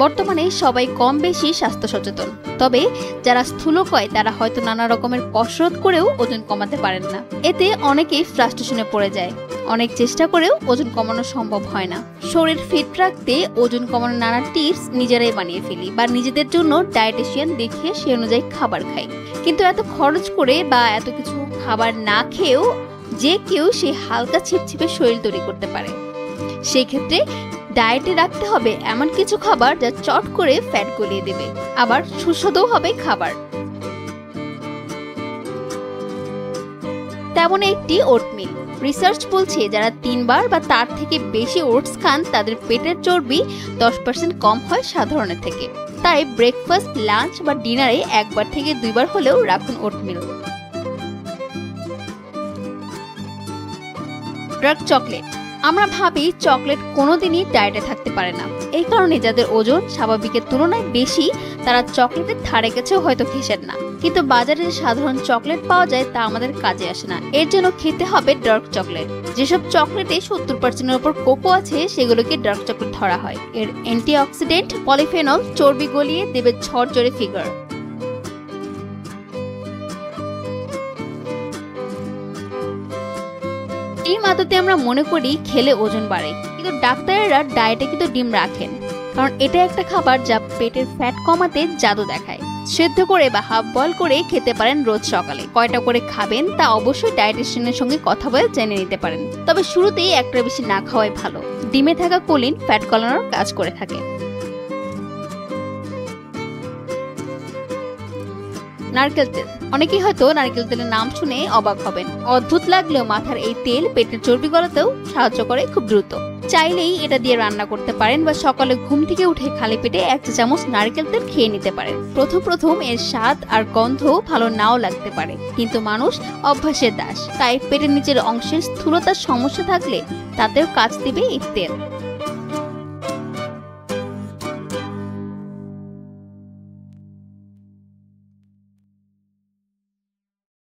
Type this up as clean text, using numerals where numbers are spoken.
বর্তমানে সবাই কম বেশি স্বাস্থ্য সচেতন, তবে যারা স্থূলকায় তারা হয়তো নানা রকমের কসরত করেও ওজন কমাতে পারেন না। এতে অনেকেই ফ্রাস্ট্রেশনে পড়ে যায়। অনেক চেষ্টা করেও ওজন কমানো সম্ভব হয় না। শরীর ফিট রাখতে ওজন কমানোর নানা টিপস নিজেরাই বানিয়ে ফেলি বা নিজেদের জন্য ডায়েটিশিয়ান দেখিয়ে সে অনুযায়ী খাবার খাই। কিন্তু এত খরচ করে বা এত কিছু খাবার না খেয়েও যে কেউ সেই হালকা ছিপছিপে শরীর তৈরি করতে পারে। সেই ক্ষেত্রে ডায়েটে রাখতে হবে এমন কিছু খাবার যা চট করে ফ্যাট গলিয়ে দেবে, আবার সুস্বাদুও হবে খাবার। তেমন একটি ওটমিল। রিসার্চ বলছে যারা 3 বার বা তার থেকে বেশি ওটস খান তাদের পেটের চর্বি 10% কম হয় সাধারণের থেকে। তাই ব্রেকফাস্ট, লাঞ্চ বা ডিনারে 1 বার থেকে 2 বার হলেও রাখুন ওটমিল। Dark chocolate. আমরা ভাবি চকলেট কোনোদিনই ডায়েটে থাকতে পারে না। এই কারণে যাদের ওজন স্বাভাবিকের তুলনায় বেশি তারা চকলেটের ধারে কাছেও হয়তো ঘেঁষেন না। কিন্তু বাজারে যে সাধারণ চকলেট পাওয়া যায় তা আমাদের কাজে আসে না। এর জন্য খেতে হবে ডার্ক চকলেট। যেসব চকলেটে 70%-এর উপর কোকো আছে সেগুলোকে ডার্ক চকলেট ধরা হয়। এর অ্যান্টিঅক্সিডেন্ট পলিফেনল চর্বি গলিয়ে দেবে ঝরঝরে ফিগার। ডিম আদতে আমরা মনে করি খেলে ওজন বাড়ে, কিন্তু ডাক্তারেরা ডায়েটে কিন্তু ডিম রাখেন, কারণ এটা একটা খাবার যা পেটের ফ্যাট কমাতে জাদু দেখায়। সেদ্ধ করে বা হাফ বয়েল করে খেতে পারেন রোজ সকালে। কয়টা করে খাবেন তা অবশ্যই ডায়েটিশিয়ানের সঙ্গে কথা বলে জেনে নিতে পারেন। তবে শুরুতেই একটা বেশি না খাওয়াই ভালো। ডিমে থাকা কোলিন ফ্যাট গলানোর কাজ করে থাকে। নারকেল তেল। অনেকেই হয়তো নারকেল তেলের নাম শুনে অবাক হবেন। অদ্ভুত লাগলেও মাথার এই তেল পেটের চর্বি গলাতেও সাহায্য করে খুব দ্রুত। চাইলেই এটা দিয়ে রান্না করতে পারেন বা সকালে ঘুম থেকে উঠে খালি পেটে 1 চা চামচ নারকেল তেল খেয়ে নিতে পারেন। প্রথম এর স্বাদ আর গন্ধ ভালো নাও লাগতে পারে, কিন্তু মানুষ অভ্যাসের দাস। তাই পেটের নিচের অংশে স্থূলতার সমস্যা থাকলে তাতেও কাজ দিবে এই তেল।